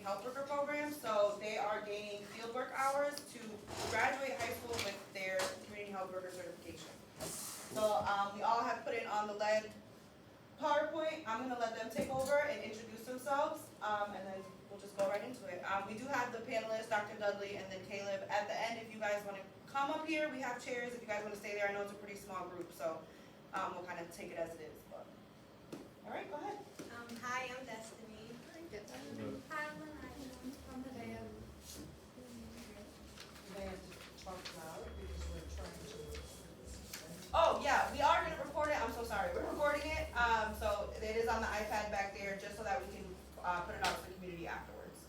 health worker program, so they are gaining fieldwork hours to graduate high school with their community health worker certification. So we all have put in on the lead PowerPoint. I'm gonna let them take over and introduce themselves, and then we'll just go right into it. We do have the panelists, Dr. Dudley and then Caleb. At the end, if you guys wanna come up here, we have chairs. If you guys wanna stay there, I know it's a pretty small group, so we'll kind of take it as it is. But all right, go ahead. Hi, I'm Destiny. Hi, I'm Lanaya. I'm Hidea. They have to talk loud because we're trying to. Oh, yeah, we are gonna record it, I'm so sorry, we're recording it, so it is on the iPad back there, just so that we can, put it out to the community afterwards.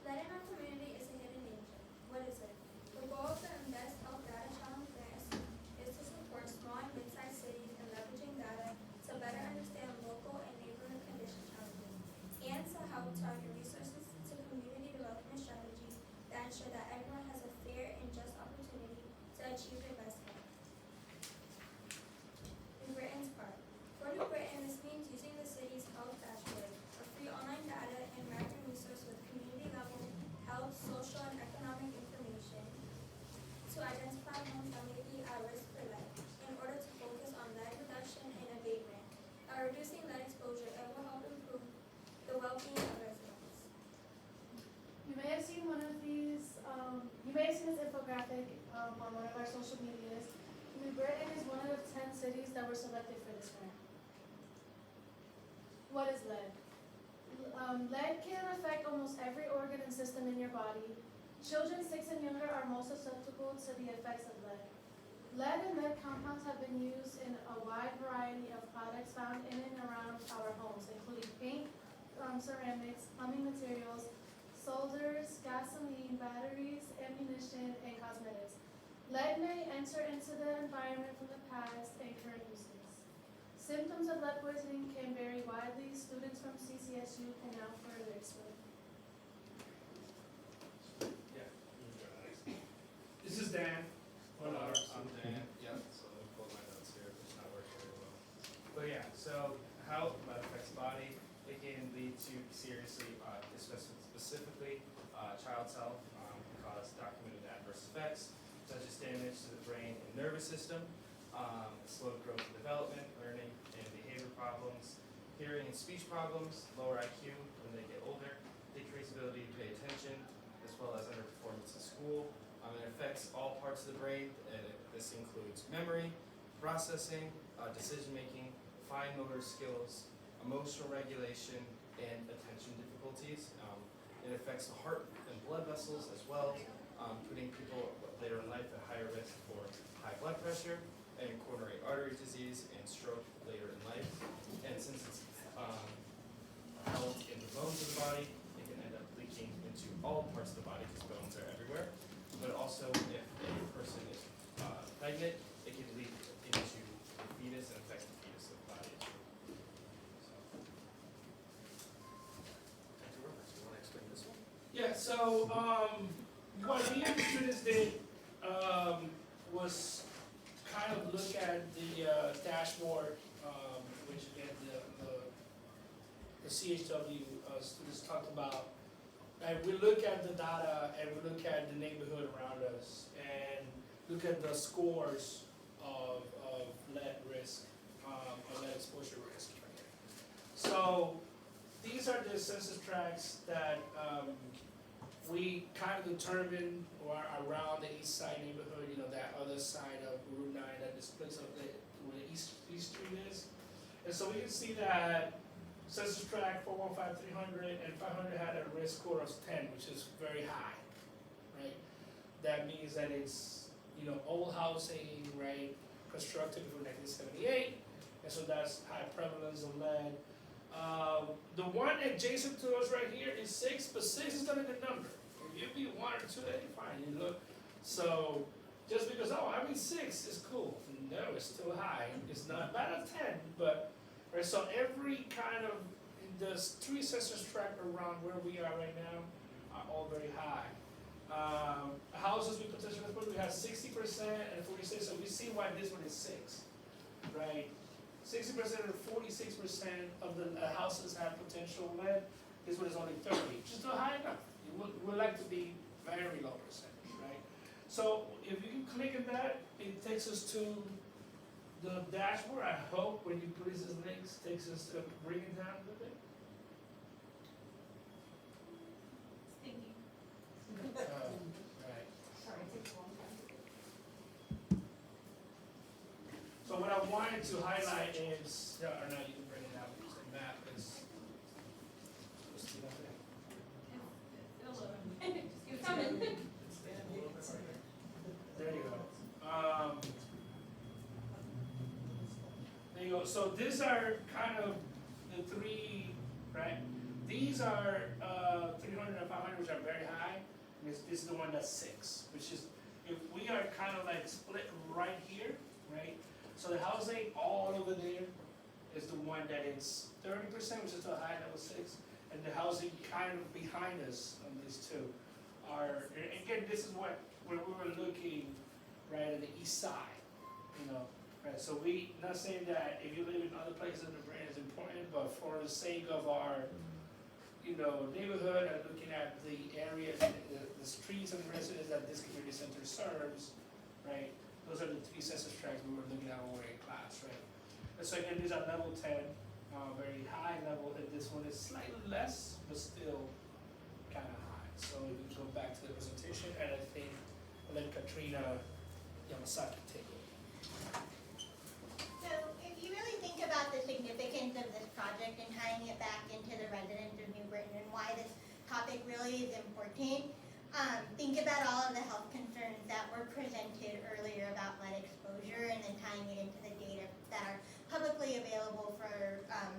Lead in our community is a hidden danger. What is it? The goal of the Invest Health Data Challenge grant is to support small and mid-sized cities in leveraging data to better understand local and neighborhood condition challenges, and to help target resources to community development strategies that ensure that everyone has a fair and just opportunity to achieve their best health. New Britain's part. For New Britain, this means using the city's health dashboard, a free online data and mapping resource with community-level health, social, and economic information to identify homes that may be at risk for lead, in order to focus on lead reduction and abatement. By reducing lead exposure, it will help improve the well-being of residents. You may have seen one of these, you may have seen this infographic on one of our social medias. New Britain is one of 10 cities that were selected for this grant. What is lead? Lead can affect almost every organ and system in your body. Children 6 and younger are most susceptible to the effects of lead. Lead and lead compounds have been used in a wide variety of products found in and around our homes, including paint, ceramics, plumbing materials, solders, gasoline, batteries, ammunition, and cosmetics. Lead may enter into the environment from the past and current uses. Symptoms of lead poisoning can vary widely. Students from CCSU can now further explain. This is Dan. Hello, I'm Dan. Yep, so let me pull my notes here, it's not working very well. But yeah, so how lead affects the body, it can lead to seriously, specifically, child's health, can cause documented adverse effects, such as damage to the brain and nervous system, slowed growth and development, learning and behavior problems, hearing and speech problems, lower IQ when they get older, decreased ability to pay attention, as well as underperformance in school. It affects all parts of the brain, and this includes memory, processing, decision-making, fine motor skills, emotional regulation, and attention difficulties. It affects the heart and blood vessels as well, putting people later in life at higher risk for high blood pressure and coronary artery disease and stroke later in life. And since it's held in the bones of the body, it can end up leaking into all parts of the body because bones are everywhere. But also, if a person is pregnant, it can leak into the fetus and affect the fetus of the body. So, Dr. Roberts, you want to explain this one? yeah, so what we as students did was kind of look at the dashboard, which again the CHW students talked about. And we look at the data and we look at the neighborhood around us and look at the scores of lead risk, of lead exposure risk. So these are the census tracts that we kind of determined are around the east side neighborhood, you know, that other side of Route 9, that this place of where the East Street is. And so we can see that census tract 415, 300, and 500 had a risk score of 10, which is very high, right? That means that it's, you know, old housing, right, constructed before 1978, and so that's high prevalence of lead. The one adjacent to us right here is 6, but 6 is not a good number. If you be 1 or 2, that'd be fine. You look, so just because having 6 is cool. No, it's still high. It's not bad at 10, but right. So every kind of the 3 census tract around where we are right now are all very high. Houses we potentially put, we have 60% and 46%. So we see why this one is 6, right? 60% or 46% of the houses have potential lead This one is only 30, which is still high enough. You would like to be very low percentage, right? So if you can click on that, it takes us to the dashboard. I hope when you put these links, takes us to bring it down a little bit. Right. Sorry, it takes a long time. So what I wanted to highlight is, or no, you can bring it out because the map is. There you go. There you go. So these are kind of the three, right? These are 300 and 500, which are very high. And this is the one that's 6, which is, if we are kind of like split right here, right? So the housing all over there is the one that is 30%, which is the high level 6, and the housing kind of behind us on these two are, and again, this is where we were looking, right, at the east side, you know, right? So we, not saying that if you live in other places in the brain is important, but for the sake of our, you know, neighborhood and looking at the areas, the streets and residents that this community center serves, right? Those are the 3 census tracts we were looking at when we were in class, right? And so again, these are level 10, very high level, and this one is slightly less, but still kind of high. So we can go back to the presentation, and I think I'll let Katrina Yamasaki take it. So if you really think about the significance of this project and tying it back into the residents of New Britain and why this topic really is important, think about all of the health concerns that were presented earlier about lead exposure and then tying it into the data that are publicly available for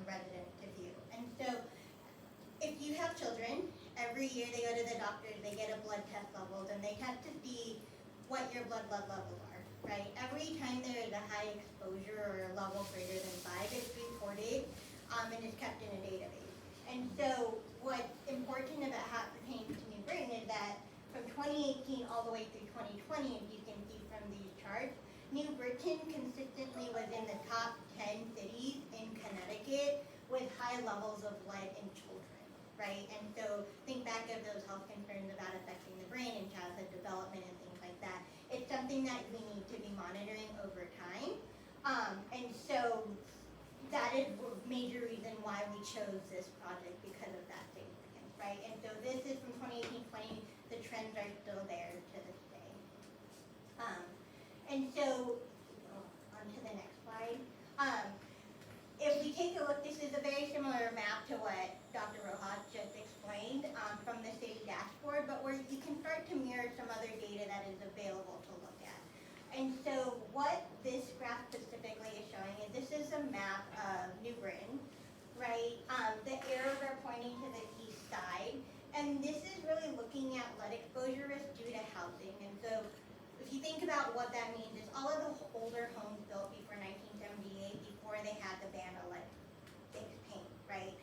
residents to view. And so if you have children, every year they go to the doctors, they get a blood test levels, and they test to see what your blood levels are, right? Every time there is a high exposure or a level greater than 5, it's reported and is kept in a database. And so what's important about how it pertains to New Britain is that from 2018 all the way through 2020, as you can see from these charts, New Britain consistently was in the top 10 cities in Connecticut with high levels of lead in children, right? And so think back of those health concerns about affecting the brain and childhood development and things like that. It's something that we need to be monitoring over time. And so that is a major reason why we chose this project, because of that significance, right? And so this is from 2018-20, the trends are still there to this day. And so, on to the next slide. If we take a look, this is a very similar map to what Dr. Rojas just explained from the city dashboard, but where you can start to mirror some other data that is available to look at. And so what this graph specifically is showing is this is a map of New Britain, right? The arrows are pointing to the east side, and this is really looking at lead exposure risk due to housing. And so if you think about what that means, is all of the older homes built before 1978, before they had the ban of lead-based paint, right?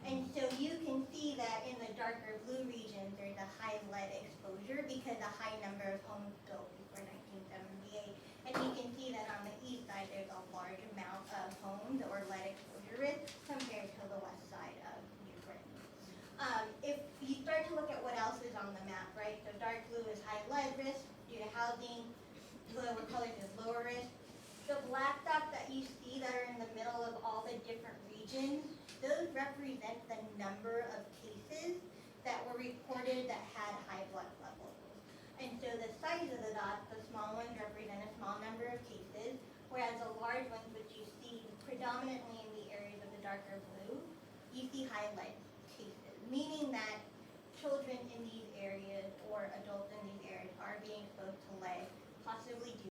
And so you can see that in the darker blue regions, there's a high lead exposure because a high number of homes built before 1978. And you can see that on the east side, there's a large amount of homes or lead exposure risk compared to the west side of New Britain. If you start to look at what else is on the map, right? So dark blue is high lead risk due to housing, lower colors is lower risk. The black dots that you see that are in the middle of all the different regions, those represent the number of cases that were reported that had high blood levels. And so the size of the dots, the small ones represent a small number of cases, whereas the large ones, which you see predominantly in the areas of the darker blue, you see high lead cases, meaning that children in these areas or adults